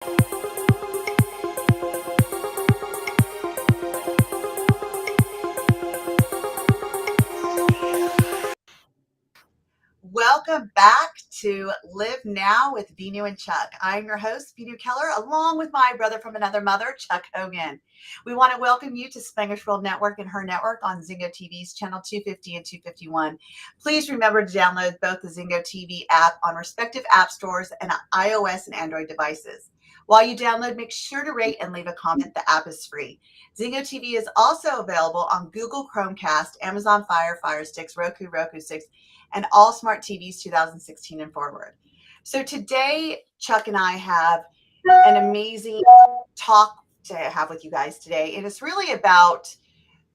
Welcome back to Live Now with Veenu and Chuck. I'm your host, Veenu Keller, along with my brother from another mother, Chuck Hogan. We want to welcome you to Spanglish World Network and her network on Zingo TV's channel 250 and 251. Please remember to download both the Zingo TV app on respective app stores and iOS and Android devices. While you download, make sure to rate and leave a comment. The app is free. Zingo TV is also available on Google Chromecast, Amazon Fire Sticks, Roku Sticks, and all smart TVs 2016 and forward. So today, Chuck and I have an amazing talk to have with you guys today. And it's really about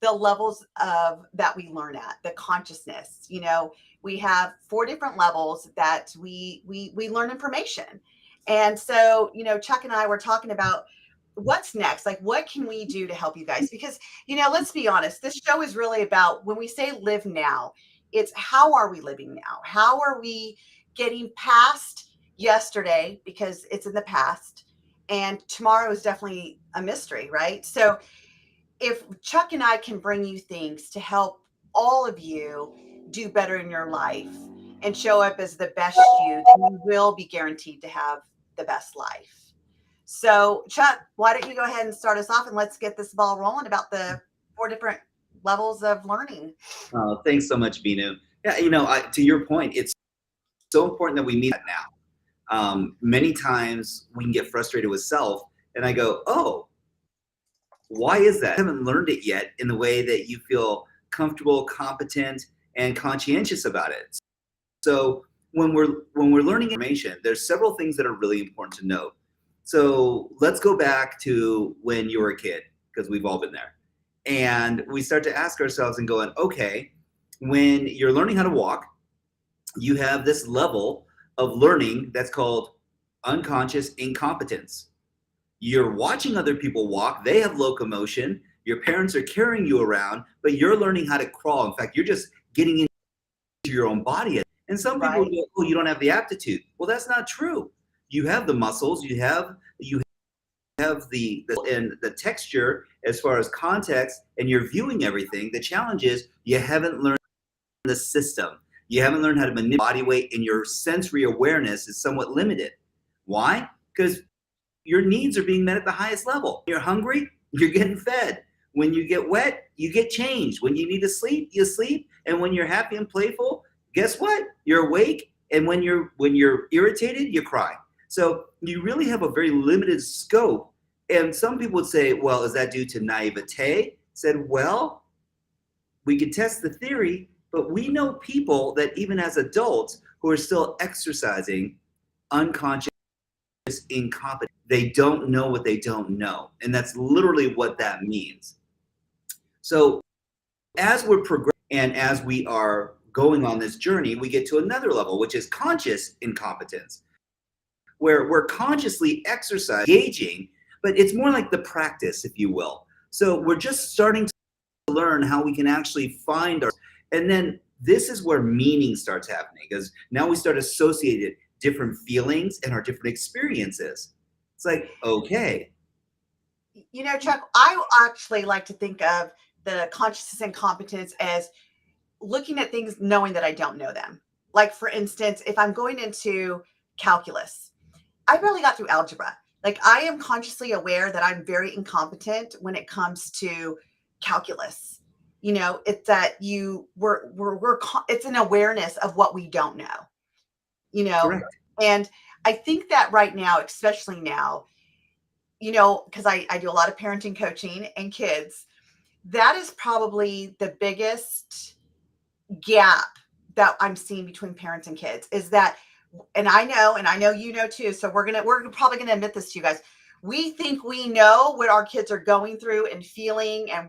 the levels of that we learn at, the consciousness. We have 4 different levels that we learn information. And so, Chuck and I were talking about what's next, like what can we do to help you guys? Because, let's be honest, this show is really about, when we say live now, it's how are we living now? How are we getting past yesterday, because it's in the past, and tomorrow is definitely a mystery, right? So if Chuck and I can bring you things to help all of you do better in your life and show up as the best you, then you will be guaranteed to have the best life. So Chuck, why don't you go ahead and start us off, and let's get this ball rolling about the 4 different levels of learning. Thanks so much, Veenu. Yeah, to your point, it's so important that we meet that now. Many times we can get frustrated with self, and I go, oh, why is that? I haven't learned it yet in the way that you feel comfortable, competent, and conscientious about it. So when we're learning information, there's several things that are really important to note. So let's go back to when you were a kid, because we've all been there. And we start to ask ourselves and going, okay, when you're learning how to walk, you have this level of learning that's called unconscious incompetence. You're watching other people walk, they have locomotion, your parents are carrying you around, but you're learning how to crawl. In fact, you're just getting into your own body. And some people go, oh, you don't have the aptitude. Well, that's not true. You have the muscles, you have the texture as far as context, and you're viewing everything. The challenge is you haven't learned the system. You haven't learned how to manipulate body weight, and your sensory awareness is somewhat limited. Why? Because your needs are being met at the highest level. You're hungry, you're getting fed. When you get wet, you get changed. When you need to sleep, you sleep. And when you're happy and playful, guess what? You're awake. And when you're irritated, you cry. So you really have a very limited scope. And some people would say, well, is that due to naivete? Said, well, we could test the theory, but we know people that even as adults who are still exercising unconscious incompetence. They don't know what they don't know. And that's literally what that means. So as we're progressing and as we are going on this journey, we get to another level, which is conscious incompetence, where we're consciously exercising, engaging, but it's more like the practice, if you will. So we're just starting to learn how we can actually find our, and then this is where meaning starts happening, because now we start associating different feelings and our different experiences. It's like, okay. Chuck, I actually like to think of the consciousness and competence as looking at things knowing that I don't know them. Like, for instance, if I'm going into calculus, I barely got through algebra. Like, I am consciously aware that I'm very incompetent when it comes to calculus. It's that it's an awareness of what we don't know. Correct. And I think that right now, especially now, because I do a lot of parenting coaching and kids, that is probably the biggest gap that I'm seeing between parents and kids is that, and I know you know too, so we're probably gonna admit this to you guys. We think we know what our kids are going through and feeling, and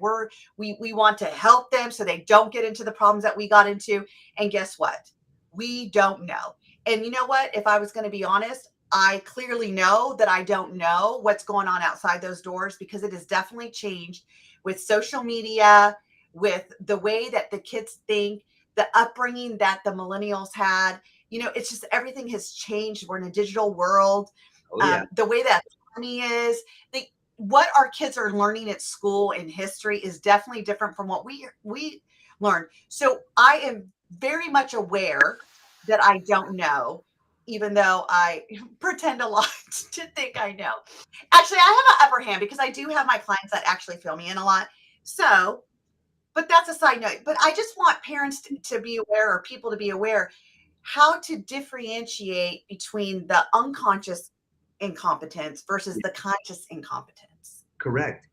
we want to help them so they don't get into the problems that we got into. And guess what? We don't know. And you know what? If I was going to be honest, I clearly know that I don't know what's going on outside those doors, because it has definitely changed with social media, with the way that the kids think, the upbringing that the millennials had. It's just everything has changed. We're in a digital world. Oh, yeah. The way that me is the what our kids are learning at school in history is definitely different from what we learn. So I am very much aware that I don't know, even though I pretend a lot to think I know. Actually, I have an upper hand because I do have my clients that actually fill me in a lot. So, but that's a side note. But I just want parents to be aware, or people to be aware, how to differentiate between the unconscious incompetence versus the conscious incompetence. Correct.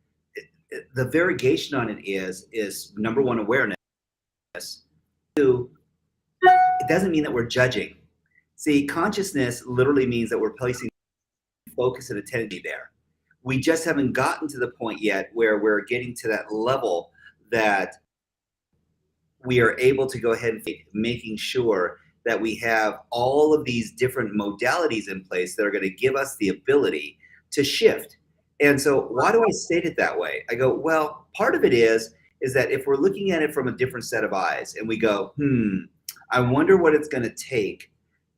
The variegation on it is number one, awareness. Two, it doesn't mean that we're judging. See, consciousness literally means that we're placing focus and attention there. We just haven't gotten to the point yet where we're getting to that level that we are able to go ahead and making sure that we have all of these different modalities in place that are going to give us the ability to shift. And so why do I state it that way? I go, well, part of it is that if we're looking at it from a different set of eyes and we go, I wonder what it's going to take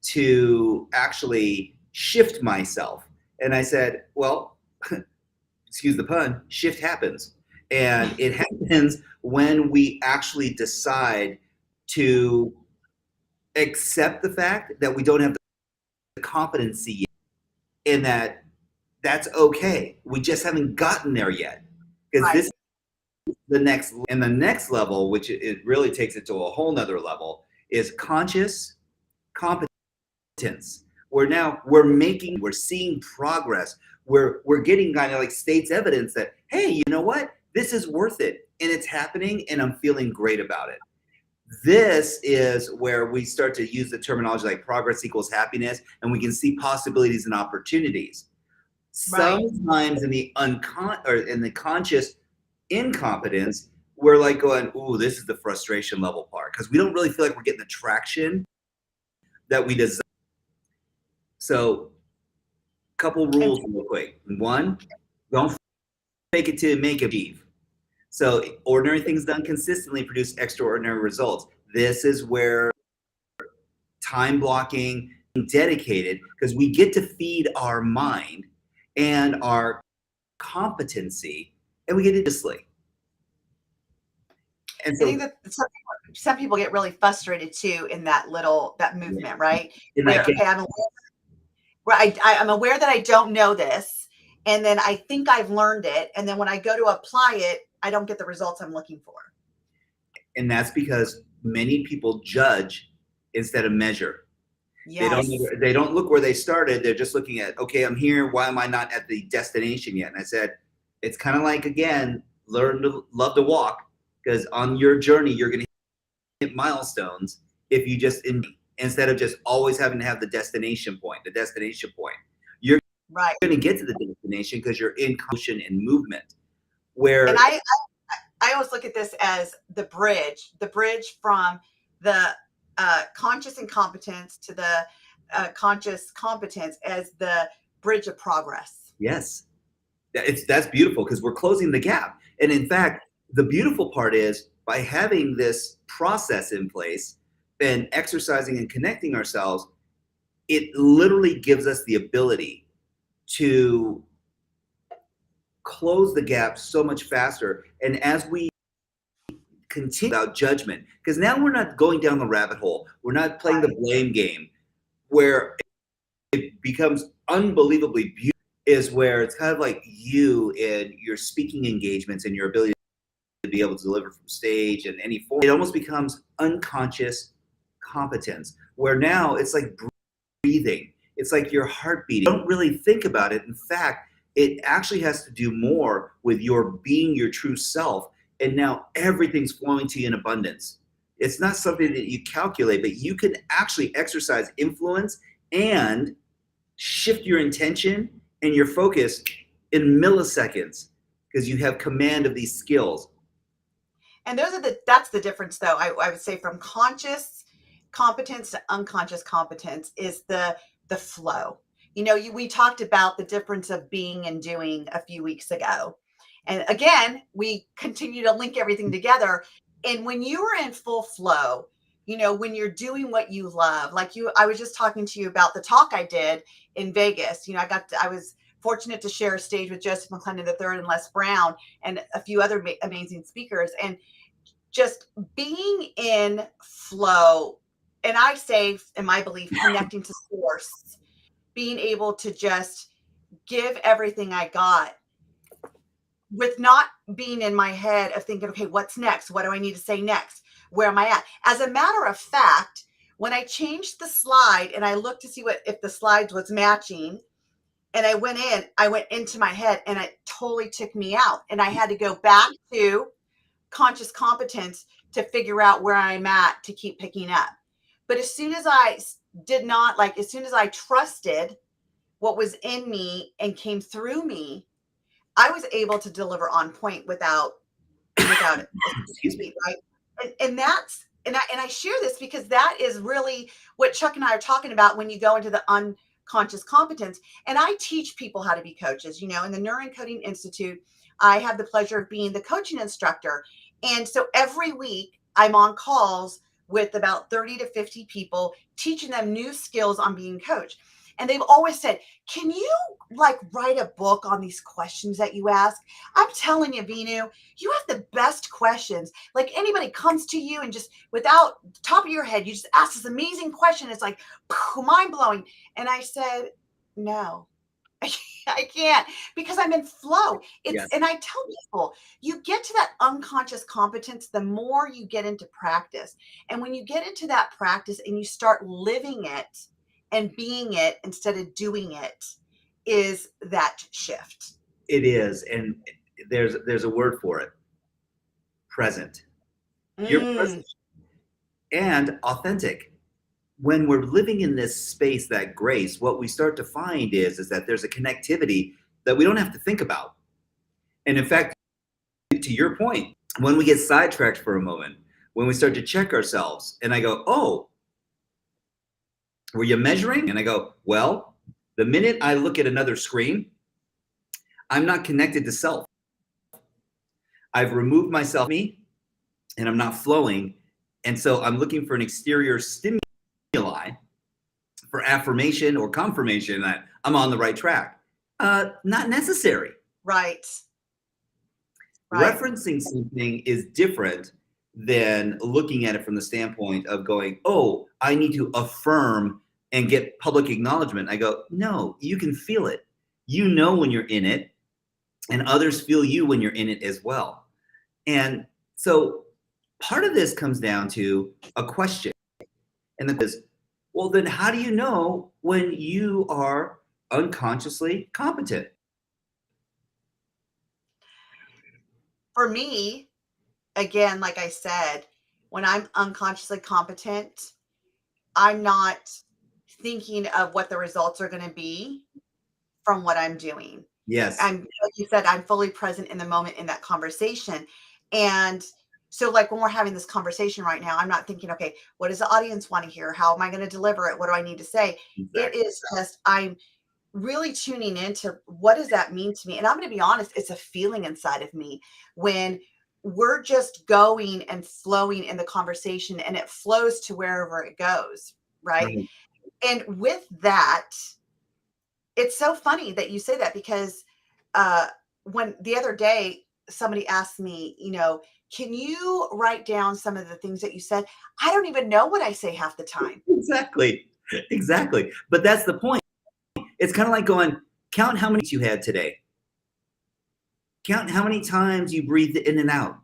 to actually shift myself. And I said, well, excuse the pun, shift happens. And it happens when we actually decide to accept the fact that we don't have the competency yet, and that's okay. We just haven't gotten there yet. Because this is the next level, which it really takes it to a whole nother level, is conscious competence. Where now we're seeing progress. We're getting kind of like states evidence that, hey, you know what? This is worth it, and it's happening, and I'm feeling great about it. This is where we start to use the terminology like progress equals happiness, and we can see possibilities and opportunities. Sometimes in the in the conscious incompetence, we're like going, "Ooh, this is the frustration level part," because we don't really feel like we're getting the traction that we desire. So, couple rules real quick. One, don't fake it till you make it achieve. So ordinary things done consistently produce extraordinary results. This is where time blocking, dedicated, because we get to feed our mind and our competency, and we get it sleep. And so I think that some people get really frustrated too in that movement, right? Where okay, I'm aware that I don't know this, and then I think I've learned it, and then when I go to apply it, I don't get the results I'm looking for. And that's because many people judge instead of measure. Yes. They don't look where they started. They're just looking at, okay, I'm here. Why am I not at the destination yet? And I said, it's kind of like, again, learn to love to walk, because on your journey, you're going to hit milestones if you just, instead of just always having to have the destination point. You're going to get to the destination because you're in motion and movement. And I always look at this as the bridge from the conscious incompetence to the conscious competence as the bridge of progress. Yes, that's beautiful, because we're closing the gap. And in fact, the beautiful part is by having this process in place and exercising and connecting ourselves, it literally gives us the ability to close the gap so much faster. And as we continue about judgment, because now we're not going down the rabbit hole, we're not playing the blame game, where it becomes unbelievably beautiful, is where it's kind of like you and your speaking engagements and your ability to be able to deliver from stage and any form. It almost becomes unconscious competence, where now it's like breathing. It's like your heartbeat. You don't really think about it. In fact, it actually has to do more with your being your true self. And now everything's flowing to you in abundance. It's not something that you calculate, but you can actually exercise influence and shift your intention and your focus in milliseconds, because you have command of these skills. And that's the difference, though. I would say from conscious competence to unconscious competence is the flow. We talked about the difference of being and doing a few weeks ago. And again, we continue to link everything together. And when you are in full flow, when you're doing what you love, I was just talking to you about the talk I did in Vegas. fortunate to share a stage with Joseph McClendon III and Les Brown and a few other amazing speakers. And just being in flow, and I say, in my belief, connecting to source, being able to just give everything I got with not being in my head of thinking, okay, what's next? What do I need to say next? Where am I at? As a matter of fact, when I changed the slide and I looked to see if the slides was matching, and I went into my head, and it totally took me out. And I had to go back to conscious competence to figure out where I'm at to keep picking up. But as soon as I as soon as I trusted what was in me and came through me, I was able to deliver on point without it. Excuse me. Right. And I share this because that is really what Chuck and I are talking about when you go into the unconscious competence. And I teach people how to be coaches. In the Neuroencoding Institute, I have the pleasure of being the coaching instructor. And so every week I'm on calls with about 30 to 50 people, teaching them new skills on being coach. And they've always said, can you write a book on these questions that you ask? I'm telling you, Veenu, you have the best questions. Like, anybody comes to you and just without top of your head, you just ask this amazing question. It's like mind blowing. And I said, no, I can't, because I'm in flow. Yes. And I tell people, you get to that unconscious competence the more you get into practice. And when you get into that practice and you start living it and being it instead of doing it, is that shift. It is. And there's a word for it. Present. You're present and authentic. When we're living in this space, that grace, what we start to find is that there's a connectivity that we don't have to think about. And in fact, to your point, when we get sidetracked for a moment, when we start to check ourselves, and I go, oh, were you measuring? And I go, well, the minute I look at another screen, I'm not connected to self. I've removed myself, me, and I'm not flowing. And so I'm looking for an exterior stimuli for affirmation or confirmation that I'm on the right track. Not necessary. Right. Referencing something is different than looking at it from the standpoint of going, oh, I need to affirm and get public acknowledgement. I go, no, you can feel it. You know when you're in it, and others feel you when you're in it as well. And so part of this comes down to a question. And that is, well, then how do you know when you are unconsciously competent? For me, again, like I said, when I'm unconsciously competent, I'm not thinking of what the results are going to be from what I'm doing. Yes. Like you said, I'm fully present in the moment in that conversation. And so when we're having this conversation right now, I'm not thinking, okay, what does the audience want to hear? How am I going to deliver it? What do I need to say? Exactly. It is just, I'm really tuning into what does that mean to me? And I'm going to be honest, it's a feeling inside of me when we're just going and flowing in the conversation, and it flows to wherever it goes. Right. And with that, it's so funny that you say that, because when the other day somebody asked me, can you write down some of the things that you said? I don't even know what I say half the time. Exactly. But that's the point. It's kind of like going, count how many you had today. Count how many times you breathed in and out.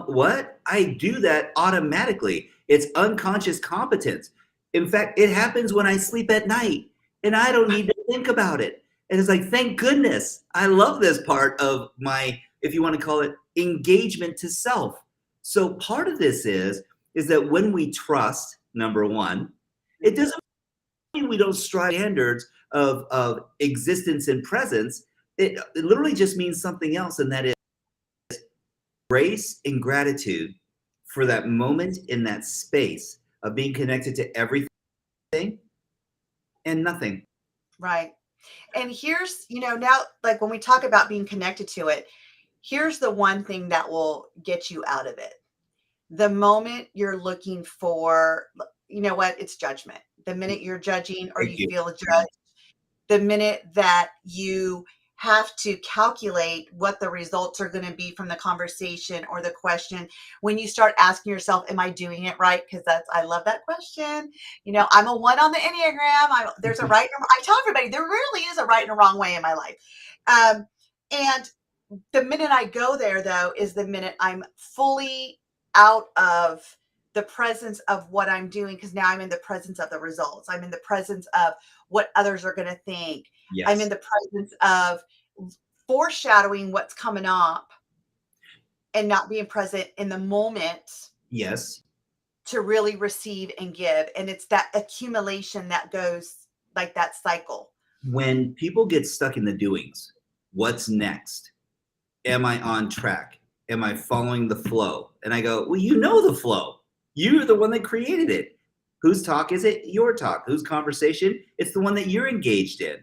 What? I do that automatically. It's unconscious competence. In fact, it happens when I sleep at night, and I don't need to think about it. And it's like, thank goodness. I love this part of my, if you want to call it, engagement to self. So part of this is that when we trust, number one, it doesn't mean we don't strive standards of existence and presence. It literally just means something else, and that is grace and gratitude for that moment in that space of being connected to everything and nothing. Right. And here's, now, when we talk about being connected to it, here's the one thing that will get you out of it. The moment you're looking for, it's judgment. The minute you're judging or you feel judged, the minute that you have to calculate what the results are going to be from the conversation or the question, when you start asking yourself, am I doing it right? Because I love that question. You know, I'm a 1 on the Enneagram. There's a right, I tell everybody there really is a right and a wrong way in my life. And the minute I go there, though, is the minute I'm fully out of the presence of what I'm doing, because now I'm in the presence of the results. I'm in the presence of what others are going to think. Yes. I'm in the presence of foreshadowing what's coming up and not being present in the moment. Yes. To really receive and give. And it's that accumulation that goes like that cycle. When people get stuck in the doings, what's next? Am I on track? Am I following the flow? And I go, well, you know the flow. You're the one that created it. Whose talk is it? Your talk. Whose conversation? It's the one that you're engaged in.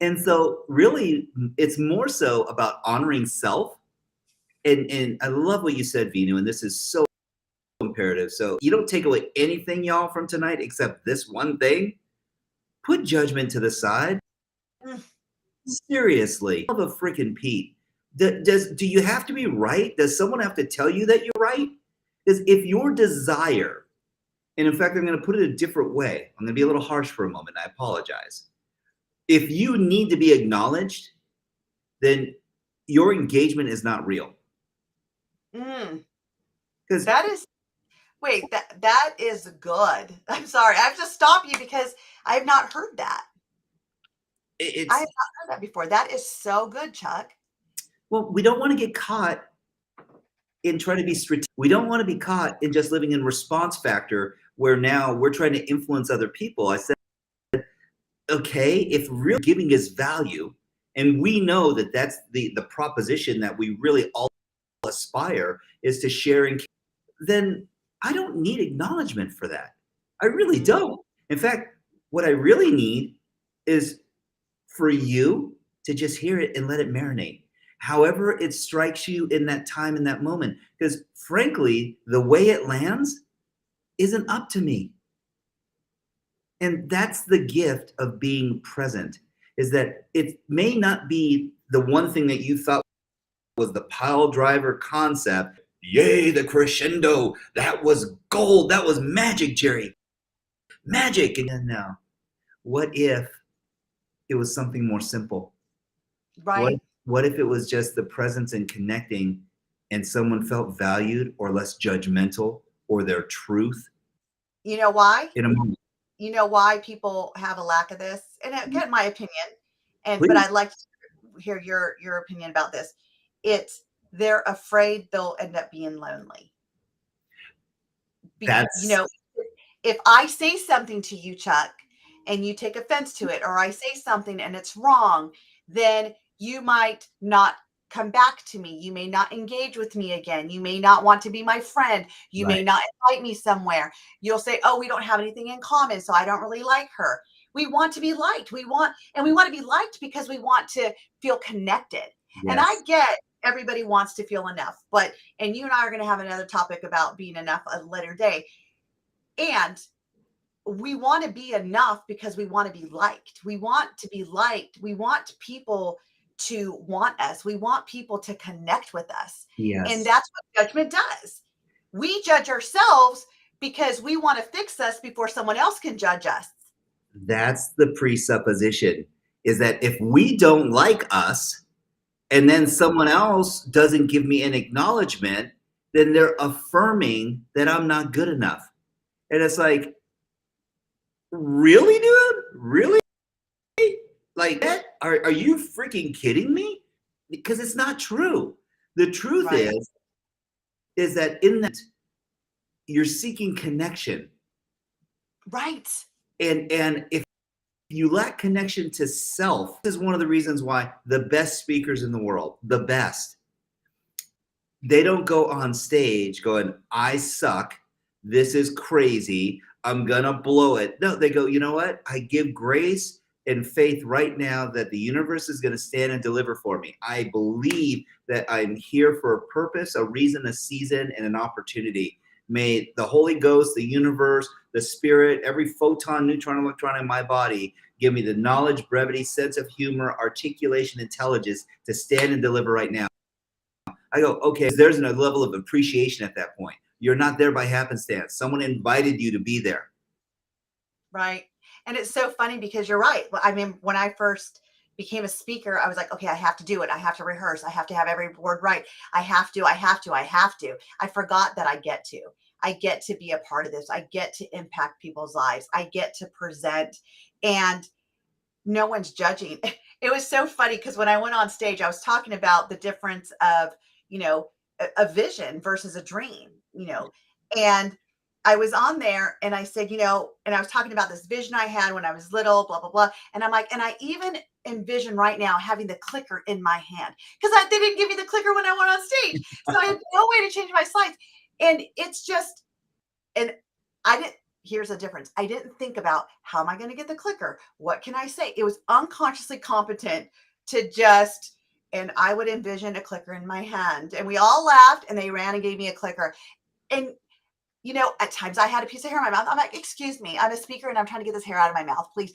And so really, it's more so about honoring self. And I love what you said, Veenu, and this is so imperative. So you don't take away anything, y'all, from tonight except this one thing. Put judgment to the side. Seriously. Love a freaking Pete. Do you have to be right? Does someone have to tell you that you're right? Because if your desire, and in fact, I'm going to put it a different way. I'm going to be a little harsh for a moment. I apologize. If you need to be acknowledged, then your engagement is not real. Because that is, wait, that is good. I'm sorry. I have to stop you because I have not heard that. I have not heard that before. That is so good, Chuck. Well, we don't want to get caught in trying to be strategic. We don't want to be caught in just living in response factor where now we're trying to influence other people. I said, okay, if real giving is value, and we know that that's the proposition that we really all aspire is to sharing, then I don't need acknowledgement for that. I really don't. In fact, what I really need is for you to just hear it and let it marinate. However it strikes you in that time, in that moment. Because frankly, the way it lands isn't up to me. And that's the gift of being present, is that it may not be the one thing that you thought was the pile driver concept. Yay, the crescendo. That was gold. That was magic, Jerry. Magic. And now, what if it was something more simple? Right. What if it was just the presence and connecting and someone felt valued or less judgmental or their truth? You know why? In a moment. You know why people have a lack of this? And again, my opinion, Please. But I'd like to hear your opinion about this. It's they're afraid they'll end up being lonely. Because, you know, if I say something to you, Chuck, and you take offense to it, or I say something and it's wrong, then you might not come back to me. You may not engage with me again. You may not want to be my friend. You may not invite me somewhere. You'll say, oh, we don't have anything in common, so I don't really like her. We want to be liked. We want to be liked because we want to feel connected. Yes. And I get everybody wants to feel enough, and you and I are going to have another topic about being enough a later day. And we want to be enough because we want to be liked. We want to be liked. We want people to want us. We want people to connect with us. Yes. And that's what judgment does. We judge ourselves because we want to fix us before someone else can judge us. That's the presupposition, is that if we don't like us and then someone else doesn't give me an acknowledgement, then they're affirming that I'm not good enough. And it's like, really, dude? Really? Like that? Are you freaking kidding me? Because it's not true. The truth is that in that you're seeking connection. Right. And if you lack connection to self, this is one of the reasons why the best speakers in the world, the best, they don't go on stage going, I suck. This is crazy. I'm going to blow it. No, they go, you know what? I give grace and faith right now that the universe is going to stand and deliver for me. I believe that I'm here for a purpose, a reason, a season, and an opportunity. May the Holy Ghost, the universe, the spirit, every photon, neutron, electron in my body Give me the knowledge, brevity, sense of humor, articulation, intelligence to stand and deliver right now. I go, okay, there's a level of appreciation at that point. You're not there by happenstance. Someone invited you to be there. Right. And it's so funny because you're right. I mean, when I first became a speaker, I was like, okay, I have to do it. I have to rehearse. I have to have every word right. I have to. I forgot that I get to. I get to be a part of this. I get to impact people's lives. I get to present, and no one's judging. It was so funny because when I went on stage, I was talking about the difference of, a vision versus a dream, and I was on there and I said, and I was talking about this vision I had when I was little, blah, blah, blah. And I'm like, and I even envision right now having the clicker in my hand because they didn't give me the clicker when I went on stage. So I had no way to change my slides. And it's just, and I didn't, here's the difference. I didn't think about how am I going to get the clicker? What can I say? It was unconsciously competent to just, and I would envision a clicker in my hand. And we all laughed and they ran and gave me a clicker. And at times I had a piece of hair in my mouth. I'm like, excuse me, I'm a speaker and I'm trying to get this hair out of my mouth, please.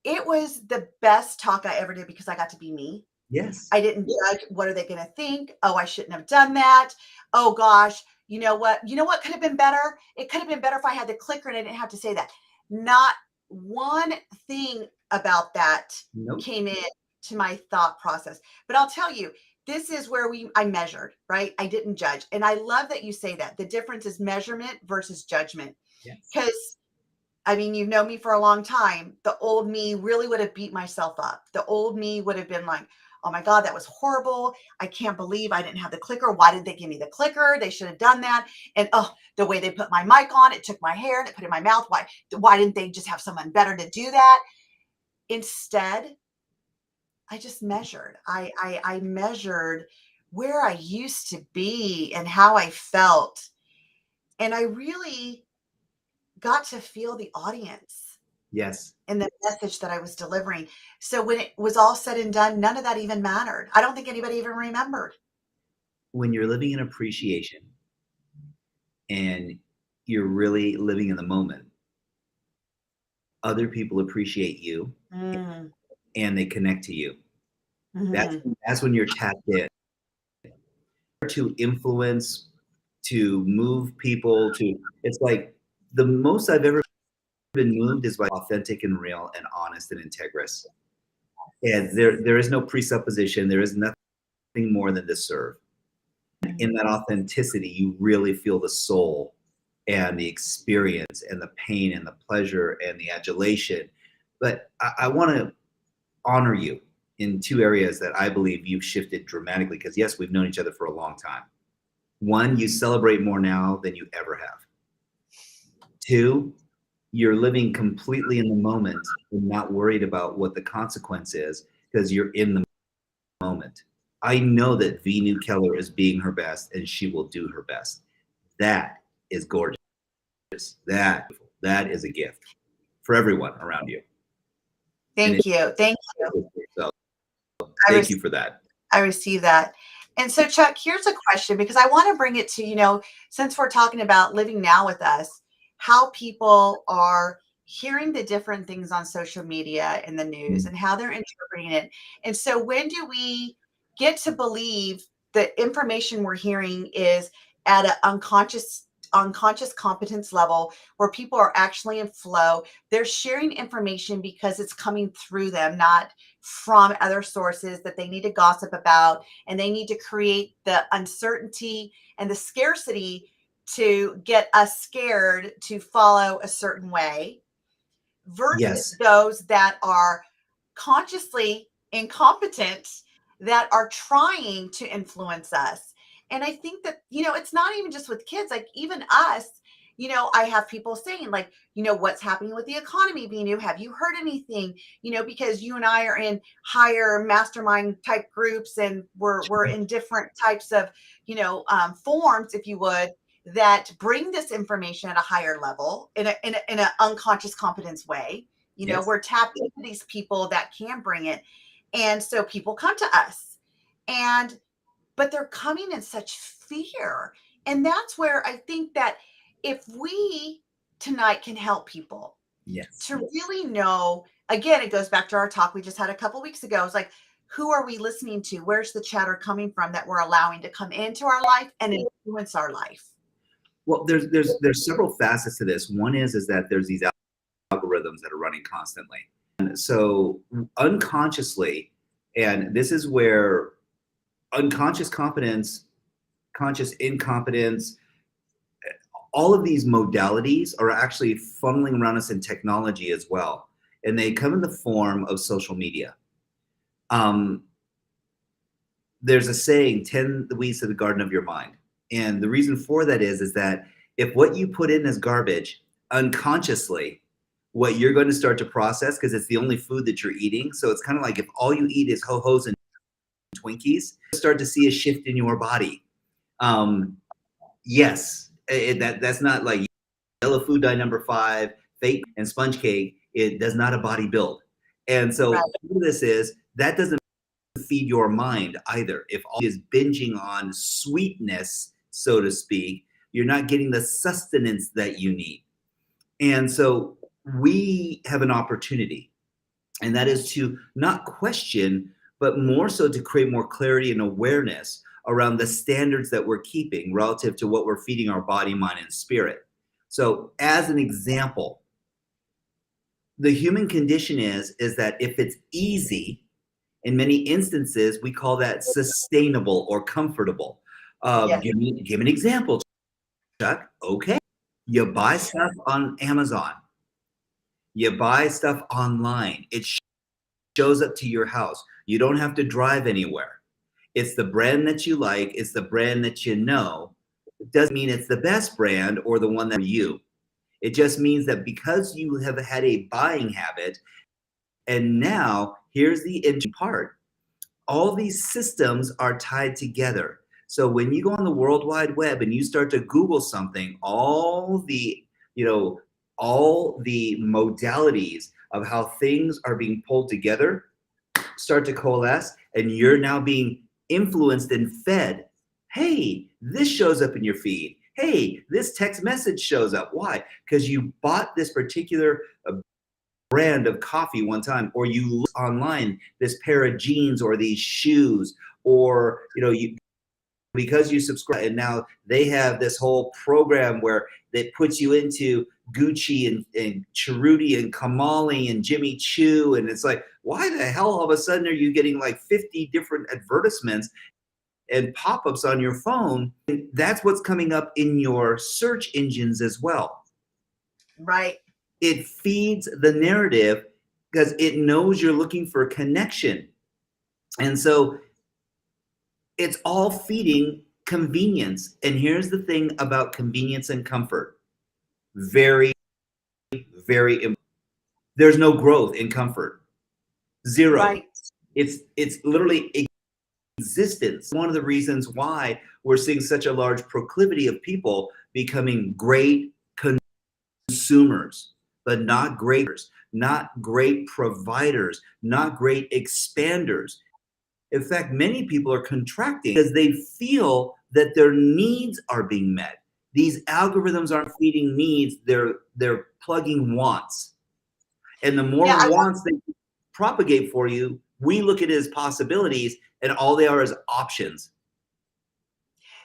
It was the best talk I ever did because I got to be me. Yes. I didn't judge. What are they going to think? Oh, I shouldn't have done that. Oh gosh, you know what? You know what could have been better? It could have been better if I had the clicker and I didn't have to say that. Not one thing about that came in to my thought process. But I'll tell you, this is where I measured, right? I didn't judge. And I love that you say that. The difference is measurement versus judgment. Because, I mean, you've known me for a long time. The old me really would have beat myself up. The old me would have been like, oh my God, that was horrible. I can't believe I didn't have the clicker. Why did they give me the clicker? They should have done that. And the way they put my mic on, it took my hair and it put it in my mouth. Why didn't they just have someone better to do that? Instead, I just measured. I measured where I used to be and how I felt. And I really got to feel the audience. Yes. And the message that I was delivering. So when it was all said and done, none of that even mattered. I don't think anybody even remembered. When you're living in appreciation and you're really living in the moment, other people appreciate you and they connect to you. That's when you're tapped in to influence, to move people, it's like the most I've ever been moved is by authentic and real and honest and integrous. And there is no presupposition. There is nothing more than to serve. In that authenticity, you really feel the soul and the experience and the pain and the pleasure and the adulation. But I want to honor you in two areas that I believe you've shifted dramatically because, yes, we've known each other for a long time. One, you celebrate more now than you ever have. Two, you're living completely in the moment and not worried about what the consequence is because you're in the moment. I know that Veenu Keller is being her best and she will do her best. That is gorgeous. That is a gift for everyone around you. Thank you. So, thank you for that. I receive that. And so, Chuck, here's a question because I want to bring it to, since we're talking about living now with us, how people are hearing the different things on social media and the news and how they're interpreting it. And so when do we get to believe the information we're hearing is at an unconscious competence level where people are actually in flow? They're sharing information because it's coming through them, not from other sources that they need to gossip about, and they need to create the uncertainty and the scarcity to get us scared to follow a certain way versus those that are consciously incompetent that are trying to influence us. And I think that, it's not even just with kids, like even us, I have people saying like, what's happening with the economy, Veenu? Have you heard anything? Because you and I are in higher mastermind type groups and we're in different types of, forms, if you would, that bring this information at a higher level in an unconscious competence way. We're tapped into these people that can bring it. And so people come to us but they're coming in such fear. And that's where I think that if we tonight can help people to really know again, it goes back to our talk we just had a couple weeks ago. It's like, who are we listening to? Where's the chatter coming from that we're allowing to come into our life and influence our life? Well, there's several facets to this. One is that there's these algorithms that are running constantly. And so unconsciously, and this is where unconscious competence, conscious incompetence, all of these modalities are actually funneling around us in technology as well. And they come in the form of social media. There's a saying, tend the weeds to the garden of your mind. And the reason for that is that if what you put in as garbage unconsciously, what you're going to start to process, because it's the only food that you're eating. So it's kind of like if all you eat is ho-hos and Twinkies, start to see a shift in your body. Yes, that's not like yellow food dye number 5, fake and sponge cake. It does not a body build. And so Right. this is, that doesn't feed your mind either. If all is binging on sweetness, so to speak, you're not getting the sustenance that you need. And so we have an opportunity, and that is to not question, but more so to create more clarity and awareness around the standards that we're keeping relative to what we're feeding our body, mind, and spirit. So as an example, the human condition is that if it's easy, in many instances, we call that sustainable or comfortable. Yes. Give me an example, Chuck. Okay. You buy stuff on Amazon. You buy stuff online. It shows up to your house. You don't have to drive anywhere. It's the brand that you like. It's the brand that you know. It doesn't mean it's the best brand or the one that you. It just means that because you have had a buying habit, and now here's the interesting part. All these systems are tied together. So when you go on the World Wide Web and you start to Google something, all the modalities of how things are being pulled together start to coalesce, and you're now being influenced and fed. Hey, this shows up in your feed. Hey, this text message shows up. Why? Because you bought this particular brand of coffee one time, or you look online this pair of jeans or these shoes, or because you subscribe, and now they have this whole program where it puts you into Gucci and Cheruti and Kamali and Jimmy Choo, and it's like, why the hell all of a sudden are you getting like 50 different advertisements and pop-ups on your phone? And that's what's coming up in your search engines as well. Right. It feeds the narrative because it knows you're looking for connection. And so it's all feeding convenience. And here's the thing about convenience and comfort. Very, very important. There's no growth in comfort. Zero. Right. It's literally existence. One of the reasons why we're seeing such a large proclivity of people becoming great consumers, but not greaters, not great providers, not great expanders. In fact, many people are contracting because they feel that their needs are being met. These algorithms aren't feeding needs, they're plugging wants. And the more wants they propagate for you, we look at it as possibilities, and all they are is options.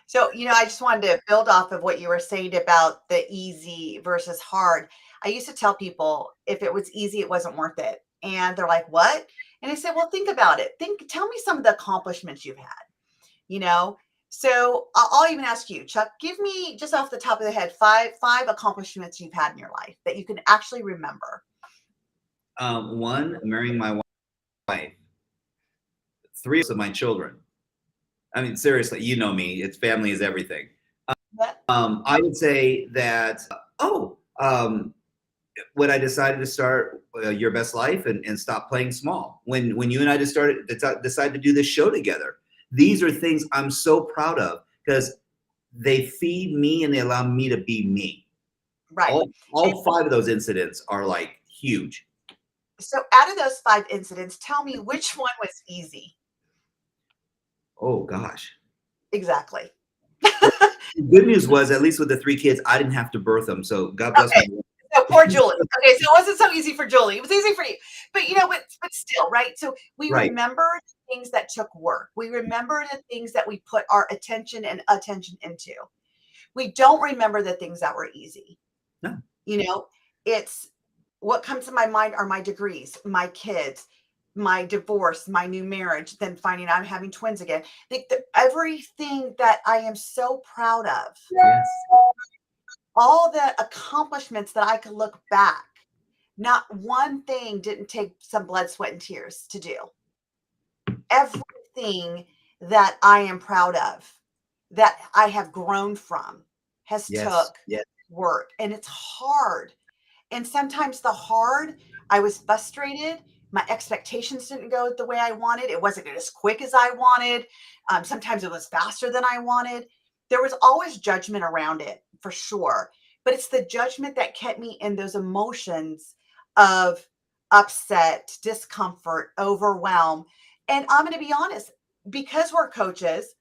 So, I just wanted to build off of what you were saying about the easy versus hard. I used to tell people if it was easy, it wasn't worth it. And they're like, what? And I said, well, think about it. Tell me some of the accomplishments you've had, So I'll even ask you, Chuck, give me just off the top of the head, five accomplishments you've had in your life that you can actually remember. One, marrying my wife. 3 of my children. I mean, seriously, you know me. It's family is everything. I would say that, when I decided to start Your Best Life and stop playing small, when you and I decided to do this show together, these are things I'm so proud of because they feed me and they allow me to be me. Right. All 5 of those incidents are like huge. So out of those 5 incidents, tell me which one was easy. Oh gosh. Exactly. The good news was, at least with the 3 kids, I didn't have to birth them. So God bless me. So Oh, poor Julie. Okay, so it wasn't so easy for Julie. It was easy for you. But but still, right? So we Right. remember the things that took work. We remember the things that we put our attention into. We don't remember the things that were easy. No. It's what comes to my mind are my degrees, my kids, my divorce, my new marriage, then finding out I'm having twins again. Everything that I am so proud of. Yes. All the accomplishments that I could look back, not one thing didn't take some blood, sweat, and tears to do. Everything that I am proud of, that I have grown from, has took work, and it's hard. And sometimes I was frustrated. My expectations didn't go the way I wanted. It wasn't as quick as I wanted. Sometimes it was faster than I wanted. There was always judgment around it, for sure. But it's the judgment that kept me in those emotions of upset, discomfort, overwhelm. And I'm going to be honest, because we're coaches,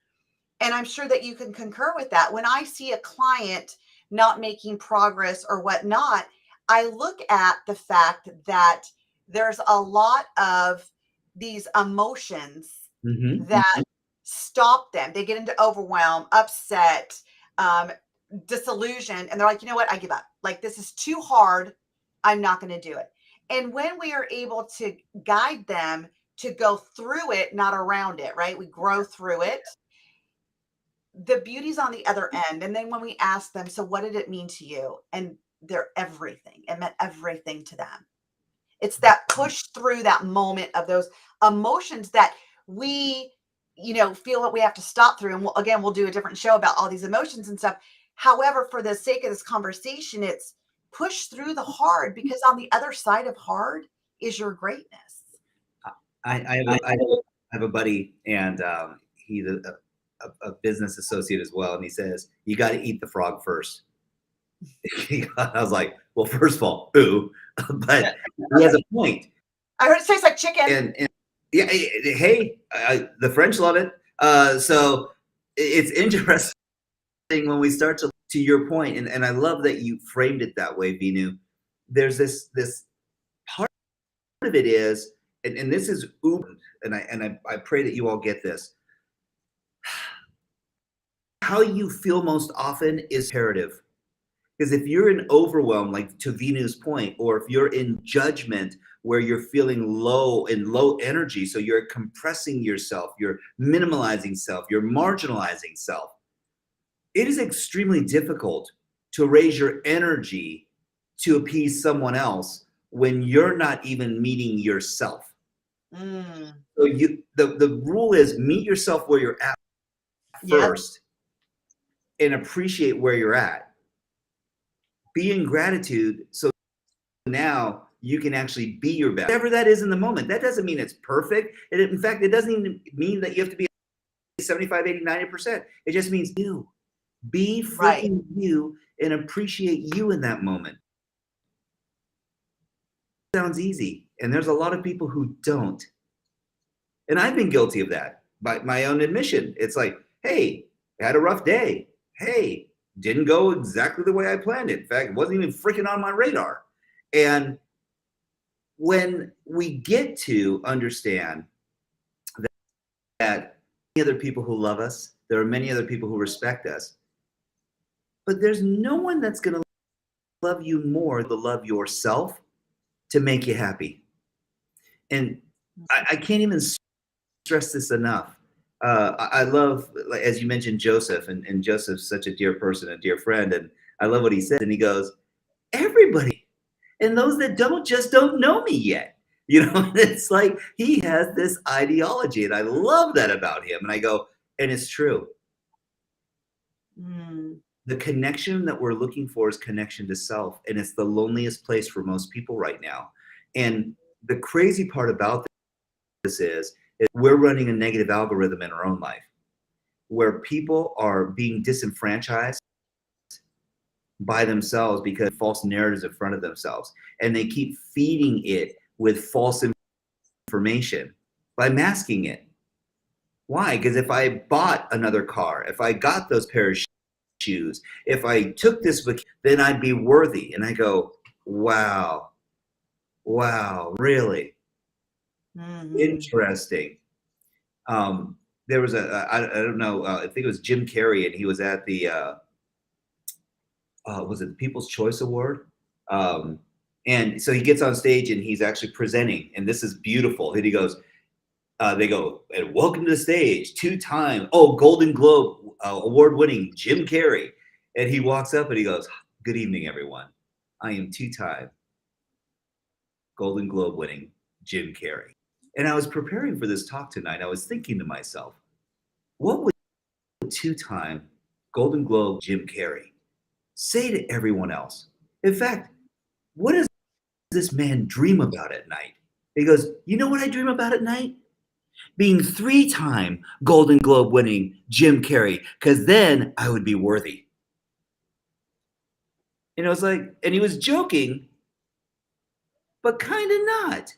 and I'm sure that you can concur with that, when I see a client not making progress or whatnot, I look at the fact that there's a lot of these emotions that stop them. They get into overwhelm, upset, disillusion, and they're like, you know what? I give up. Like, this is too hard. I'm not going to do it. And when we are able to guide them to go through it, not around it, right? We grow through it. The beauty's on the other end. And then when we ask them, so what did it mean to you? And they're everything. It meant everything to them. It's that push through that moment of those emotions that we, feel that we have to stop through. And we'll do a different show about all these emotions and stuff. However, for the sake of this conversation, it's push through the hard, because on the other side of hard is your greatness. I have a buddy, and he's a business associate as well. And he says, you got to eat the frog first. I was like, well, first of all, boo. But he has a point. I heard it tastes like chicken. And yeah, hey, the French love it. So it's interesting when we start to your point, and I love that you framed it that way, Veenu. There's this part of it is, and this is uber, and I pray that you all get this. How you feel most often is imperative. Because if you're in overwhelm, like to Veenu's point, or if you're in judgment where you're feeling low energy, so you're compressing yourself, you're minimalizing self, you're marginalizing self, it is extremely difficult to raise your energy to appease someone else when you're not even meeting yourself. So the rule is meet yourself where you're at first, and appreciate where you're at. Be in gratitude, so now you can actually be your best. Whatever that is in the moment. That doesn't mean it's perfect. In fact, it doesn't even mean that you have to be 75, 80, 90%. It just means you. Be freaking you and appreciate you in that moment. It sounds easy, and there's a lot of people who don't. And I've been guilty of that by my own admission. It's like, hey, I had a rough day. Hey, didn't go exactly the way I planned it. In fact, it wasn't even freaking on my radar. And when we get to understand that many other people who love us, there are many other people who respect us, but there's no one that's going to love you more than love yourself to make you happy. And I can't even stress this enough. I love, as you mentioned, Joseph, and Joseph's such a dear person, a dear friend, and I love what he said. And he goes, everybody, and those that don't just don't know me yet. It's like he has this ideology, and I love that about him. And I go, and it's true. The connection that we're looking for is connection to self, and it's the loneliest place for most people right now. And the crazy part about this is we're running a negative algorithm in our own life where people are being disenfranchised by themselves because of false narratives in front of themselves, and they keep feeding it with false information by masking it. Why? Because if I bought another car, if I got those pair of shoes, if I took this book, then I'd be worthy. And I go, Wow. Wow. Really interesting. There was I don't know, I think it was Jim Carrey, and he was at the, was it the People's Choice Award? Um, and so he gets on stage and he's actually presenting, and this is beautiful. And he goes, they go, and welcome to the stage, Golden Globe award-winning Jim Carrey. And he walks up and he goes, good evening, everyone. I am two-time Golden Globe winning Jim Carrey. And I was preparing for this talk tonight. I was thinking to myself, what would two-time Golden Globe Jim Carrey say to everyone else? In fact, what does this man dream about at night? He goes, you know what I dream about at night? Being three-time Golden Globe winning Jim Carrey, because then I would be worthy. And I was like, and he was joking, but kind of not.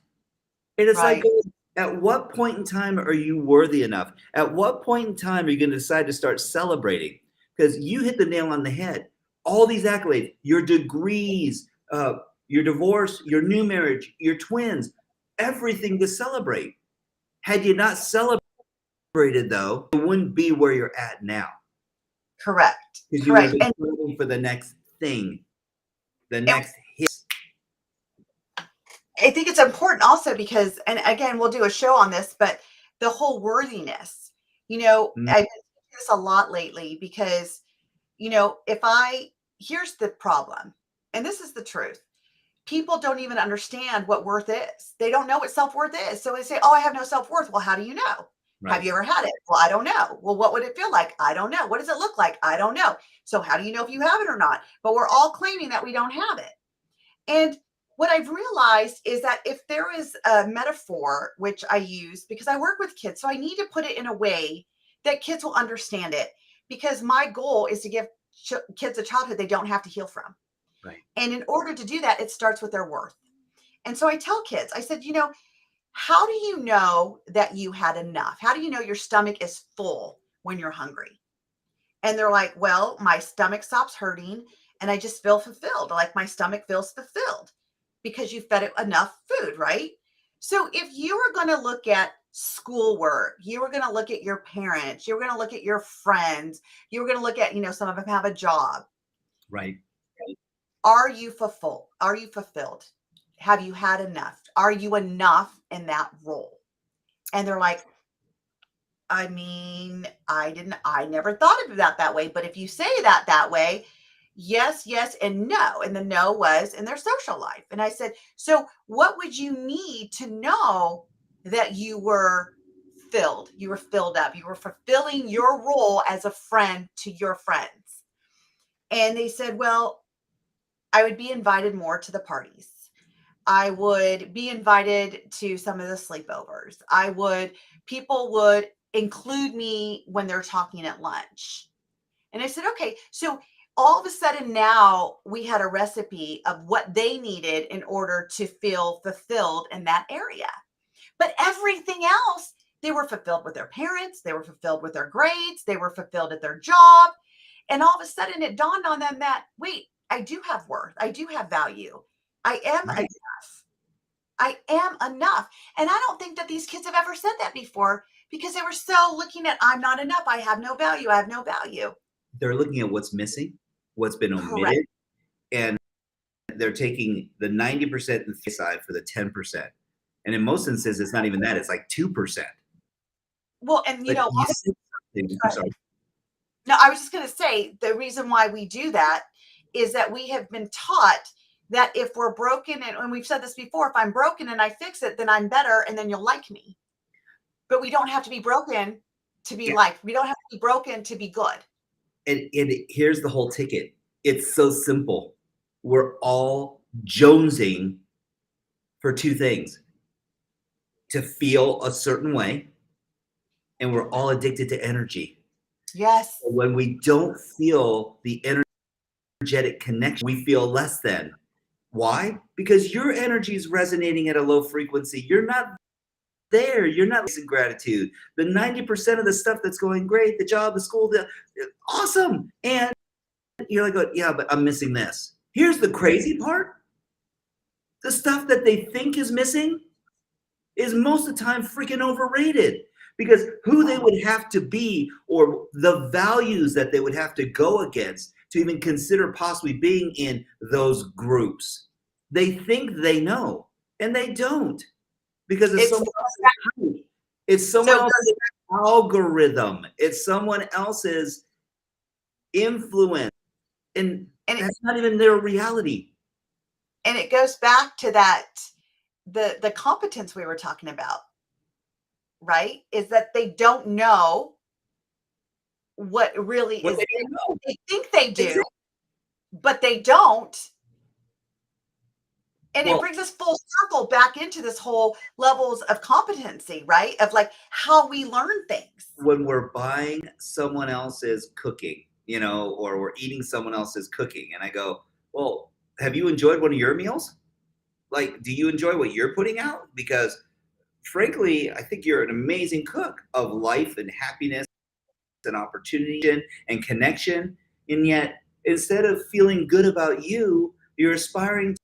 And it's Right. like, at what point in time are you worthy enough? At what point in time are you going to decide to start celebrating? Because you hit the nail on the head. All these accolades, your degrees, your divorce, your new marriage, your twins, everything to celebrate. Had you not celebrated, though, it wouldn't be where you're at now. Correct. Because you would have been waiting for the next thing, the next hit. I think it's important also because, and again, we'll do a show on this, but the whole worthiness, I've been saying this a lot lately because, here's the problem, and this is the truth. People don't even understand what worth is. They don't know what self-worth is. So they say, oh, I have no self-worth. Well, how do you know? Right. Have you ever had it? Well, I don't know. Well, what would it feel like? I don't know. What does it look like? I don't know. So how do you know if you have it or not? But we're all claiming that we don't have it. And what I've realized is that if there is a metaphor, which I use because I work with kids, so I need to put it in a way that kids will understand it, because my goal is to give kids a childhood they don't have to heal from. Right. And in order to do that, it starts with their worth. And so I tell kids, I said, how do you know that you had enough? How do you know your stomach is full when you're hungry? And they're like, well, my stomach stops hurting and I just feel fulfilled. Like my stomach feels fulfilled because you fed it enough food, right? So if you were going to look at schoolwork, you were going to look at your parents, you were going to look at your friends, you were going to look at, some of them have a job. Right. Are you fulfilled? Are you fulfilled? Have you had enough? Are you enough in that role? And they're like, I mean, I never thought of that way. But if you say that way, yes, yes, and no. And the no was in their social life. And I said, so what would you need to know that you were filled? You were filled up. You were fulfilling your role as a friend to your friends. And they said, well, I would be invited more to the parties. I would be invited to some of the sleepovers. People would include me when they're talking at lunch. And I said, okay, so all of a sudden now we had a recipe of what they needed in order to feel fulfilled in that area. But everything else, they were fulfilled with their parents. They were fulfilled with their grades. They were fulfilled at their job. And all of a sudden it dawned on them that, wait, I do have worth. I do have value. I am enough. I am enough. And I don't think that these kids have ever said that before because they were so looking at, I'm not enough. I have no value. I have no value. They're looking at what's missing, what's been omitted, correct, and they're taking the 90% side for the 10%. And in most instances, it's not even that. It's like 2%. Well, and I'm sorry. No, I was just going to say the reason why we do that is that we have been taught that if we're broken, and we've said this before, if I'm broken and I fix it, then I'm better and then you'll like me. But we don't have to be broken to be liked. We don't have to be broken to be good. And here's the whole ticket. It's so simple. We're all jonesing for two things: to feel a certain way, and we're all addicted to energy. Yes. So when we don't feel the energetic connection, we feel less than. Why? Because your energy is resonating at a low frequency. You're not there. You're not in gratitude. The 90% of the stuff that's going great, the job, the school, awesome. And you're like, yeah, but I'm missing this. Here's the crazy part. The stuff that they think is missing is most of the time freaking overrated, because who they would have to be or the values that they would have to go against to even consider possibly being in those groups. They think they know, and they don't, because it's It's someone else's group. It's someone so else's algorithm. It's someone else's influence, and and it, that's not even their reality. and it goes back to that the competence we were talking about, right? Is that they don't know what really What is they in don't know. they think they do, Exactly. but they don't. And it Well, brings us full circle back into this whole levels of competency, right? Of like how we learn things. when we're buying someone else's cooking, or we're eating someone else's cooking, and I go, well, have you enjoyed one of your meals? Like, do you enjoy what you're putting out? Because frankly, I think you're an amazing cook of life and happiness and opportunity and connection. And yet, instead of feeling good about you, you're aspiring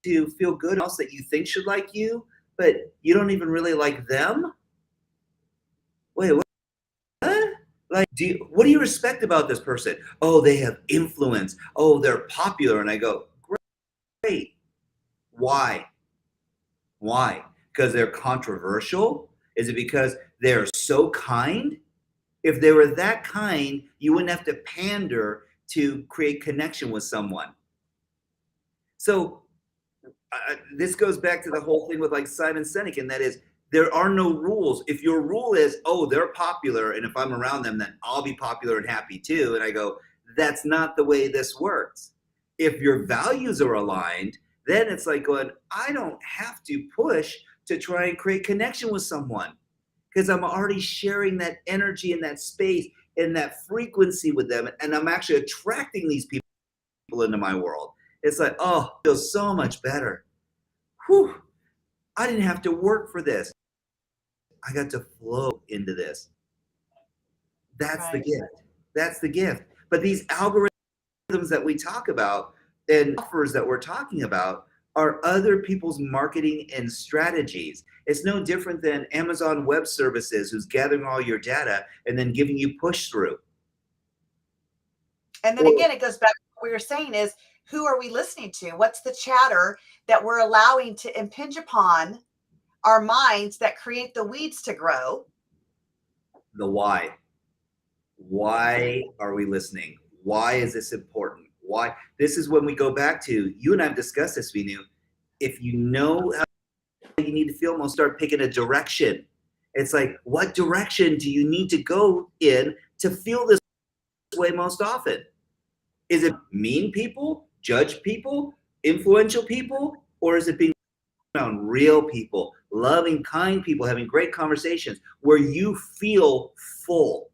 to feel good else that you think should like you, but you don't even really like them. Wait, what? Like, what do you respect about this person? Oh, they have influence. Oh, they're popular. And I go, great. Why? Why? Because they're controversial? Is it because they're so kind? If they were that kind, you wouldn't have to pander to create connection with someone. So this goes back to the whole thing with like Simon Sinek, and that is, there are no rules. If your rule is, oh, they're popular, and if I'm around them, then I'll be popular and happy too. And I go, that's not the way this works. If your values are aligned, then it's like going, I don't have to push to try and create connection with someone, because I'm already sharing that energy and that space and that frequency with them. And I'm actually attracting these people into my world. It's like, oh, it feels so much better. Whew, I didn't have to work for this. I got to flow into this. That's the Right. gift. That's the gift. But these algorithms that we talk about and offers that we're talking about are other people's marketing and strategies. It's no different than Amazon Web Services, who's gathering all your data and then giving you push through. And then Or again, it goes back to what we were saying is who are we listening to? What's the chatter that we're allowing to impinge upon our minds that create the weeds to grow? the why. Why are we listening? Why is this important? Why? This is when we go back to, you and I've discussed this, Veenu. If you know how you need to feel, we'll start picking a direction. It's like, what direction do you need to go in to feel this way most often? Is it mean people, judge people, influential people, or is it being around real people, loving, kind people, having great conversations where you feel full?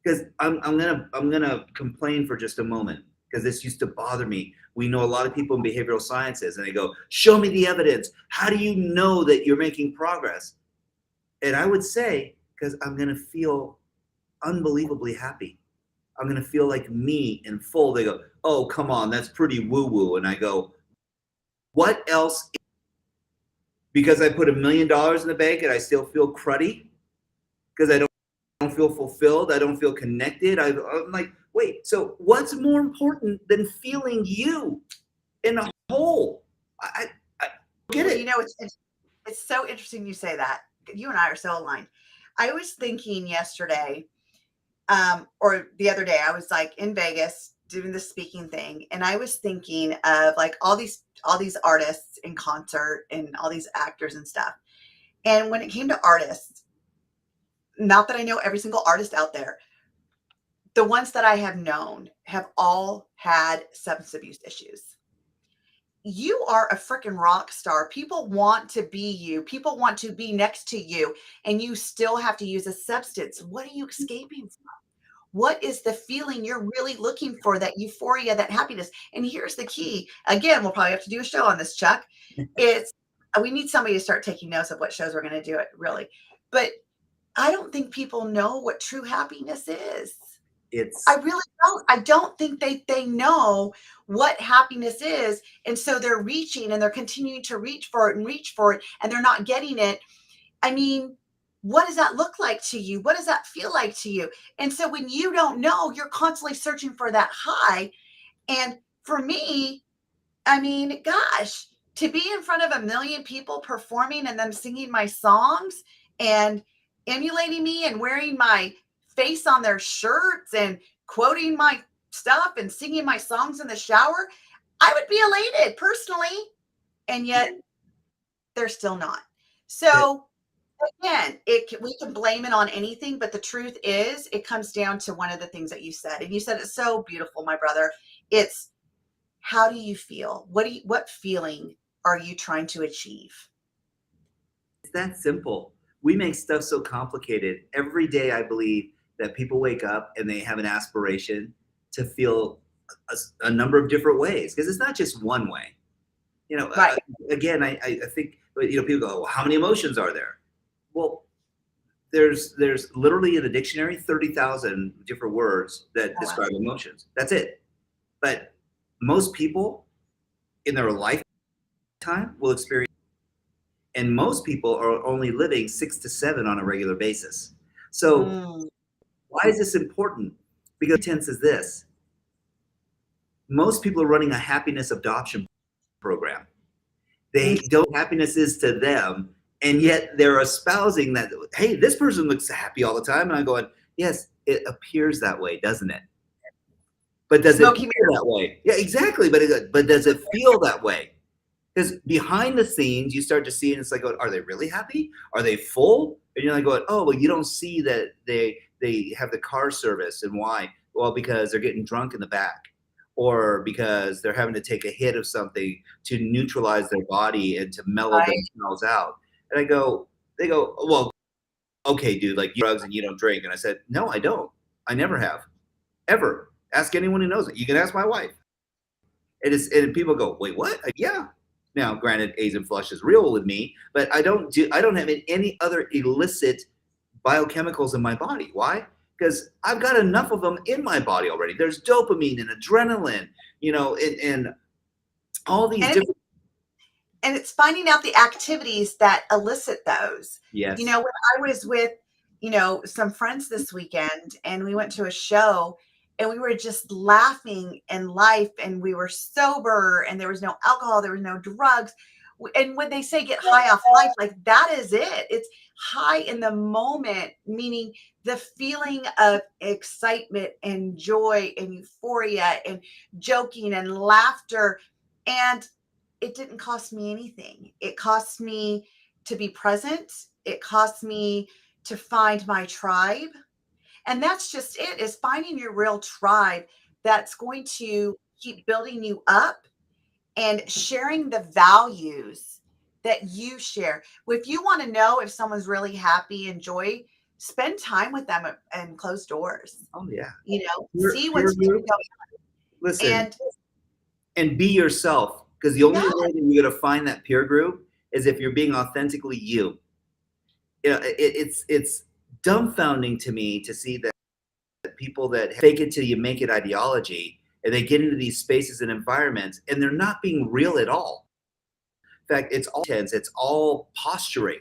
Because I'm gonna complain for just a moment, because this used to bother me. We know a lot of people in behavioral sciences, and they go, "Show me the evidence. How do you know that you're making progress?" And I would say, because I'm gonna feel unbelievably happy. I'm gonna feel like me in full. They go, "Oh, come on, that's pretty woo-woo," and I go, "What else?" Because I put $1 million in the bank and I still feel cruddy because I don't feel fulfilled. I don't feel connected. I'm like, wait, so what's more important than feeling you in a whole? I get Well, it. it's so interesting you say that. You and I are so aligned. I was thinking yesterday, or the other day, I was like in Vegas doing the speaking thing, and I was thinking of like all these artists in concert and all these actors and stuff. And when it came to artists, not that I know every single artist out there, the ones that I have known have all had substance abuse issues. You are a freaking rock star. People want to be you. People want to be next to you, and you still have to use a substance. What are you escaping from? What is the feeling you're really looking for? That euphoria, that happiness. And here's the key. Again, we'll probably have to do a show on this, Chuck. It's we need somebody to start taking notes of what shows we're going to do it, really. But I don't think people know what true happiness is. It's I really don't. I don't think they know what happiness is. And so they're reaching and they're continuing to reach for it, and they're not getting it. I mean, what does that look like to you? What does that feel like to you? And so when you don't know, you're constantly searching for that high. And for me, I mean, gosh, to be in front of a million people performing and them singing my songs and emulating me and wearing my face on their shirts and quoting my stuff and singing my songs in the shower, I would be elated personally. And yet they're still not. that So again, we can blame it on anything, but the truth is, it comes down to one of the things that you said, and you said it so beautiful, my brother. It's how do you feel? What feeling are you trying to achieve? it's that simple. We make stuff so complicated. Every day, I believe that people wake up and they have an aspiration to feel a number of different ways because it's not just one way. You know, Right. again, I think people go, well, how many emotions are there? Well, there's literally in the dictionary 30,000 different words that Oh, wow. describe emotions. That's it. But most people in their lifetime will experience, and most people are only living 6 to 7 on a regular basis. So Mm, why is this important? Because tense is this: most people are running a happiness adoption program. mm. They don't know what happiness is to them, and yet they're espousing that, hey, this person looks happy all the time. And I'm going, yes, it appears that way, doesn't it? But does it Smoky feel that way? Yeah, exactly. But does it feel that way? Because behind the scenes, you start to see, and it's like, are they really happy? Are they full? And you're like going, oh, well, you don't see that they have the car service, and why? Well, because they're getting drunk in the back, or because they're having to take a hit of something to neutralize their body and to mellow right? themselves out. And they go, well, okay, dude, like you drugs and you don't drink. And I said, no, I don't. I never have, ever. Ask anyone who knows it. You can ask my wife. And people go, wait, what? Yeah. Now, granted, A's and flush is real with me, but I don't have any other illicit biochemicals in my body. Why? Because I've got enough of them in my body already. There's dopamine and adrenaline, and all these And different. it's finding out the activities that elicit those. Yes. When I was with, some friends this weekend and we went to a show and we were just laughing in life and we were sober and there was no alcohol, there was no drugs. And when they say get high off life, like that is it. It's high in the moment, meaning the feeling of excitement and joy and euphoria and joking and laughter. And it didn't cost me anything. It cost me to be present. It cost me to find my tribe. And that's just it, is finding your real tribe that's going to keep building you up and sharing the values that you share. If you want to know if someone's really happy and joy, spend time with them and close doors. Oh yeah. See Peer what's really group. going on. Listen, And and be yourself, because the only yeah, way that you're going to find that peer group is if you're being authentically you. It's dumbfounding to me to see that people that fake it till you make it ideology, and they get into these spaces and environments and they're not being real at all. In fact, it's all tense, it's all posturing.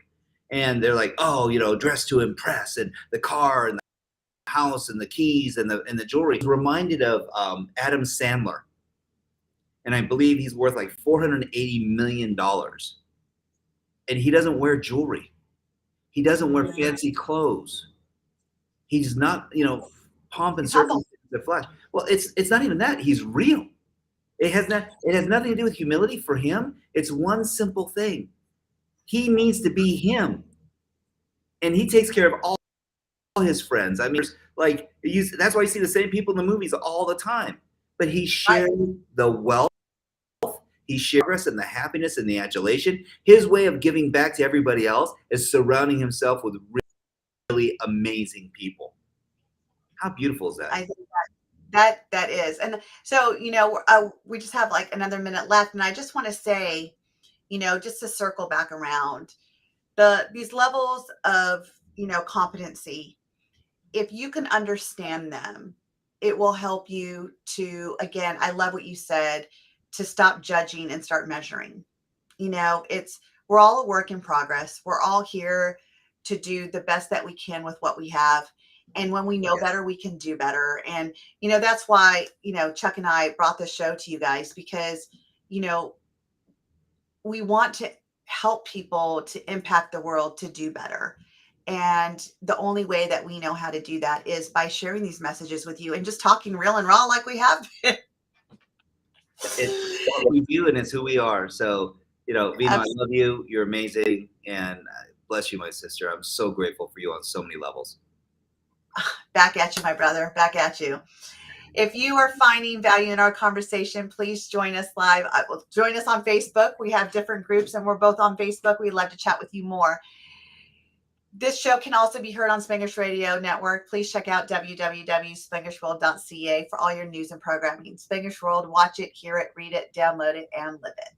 And they're like, oh, dress to impress, and the car and the house and the keys and the jewelry. It's reminded of Adam Sandler. And I believe he's worth like $480 million. And he doesn't wear jewelry. He doesn't wear fancy clothes. He's not, pomp and he's humble. circumstance the flesh. Well, it's not even that. He's real. It has nothing to do with humility for him. It's one simple thing. He needs to be him. And he takes care of all his friends. I mean, that's why you see the same people in the movies all the time. But he Right. shared the wealth, he shared progress and the happiness and the adulation. His way of giving back to everybody else is surrounding himself with really amazing people. How beautiful is that? I think that is. And so, we just have like another minute left. And I just want to say, just to circle back around these levels of, competency, if you can understand them, it will help you to, again, I love what you said, to stop judging and start measuring. You know, we're all a work in progress. We're all here to do the best that we can with what we have. And when we know Yes. better, we can do better. And, that's why, Chuck and I brought this show to you guys because, we want to help people to impact the world to do better. And the only way that we know how to do that is by sharing these messages with you and just talking real and raw like we have been. It's what we do and it's who we are. So, Veenu, I love you. You're amazing. And bless you, my sister. I'm so grateful for you on so many levels. Back at you, my brother. Back at you. If you are finding value in our conversation, please join us live. Join us on Facebook. We have different groups and we're both on Facebook. We'd love to chat with you more. This show can also be heard on Spanglish Radio Network. Please check out www.spanglishworld.ca for all your news and programming. Spanglish World, watch it, hear it, read it, download it, and live it.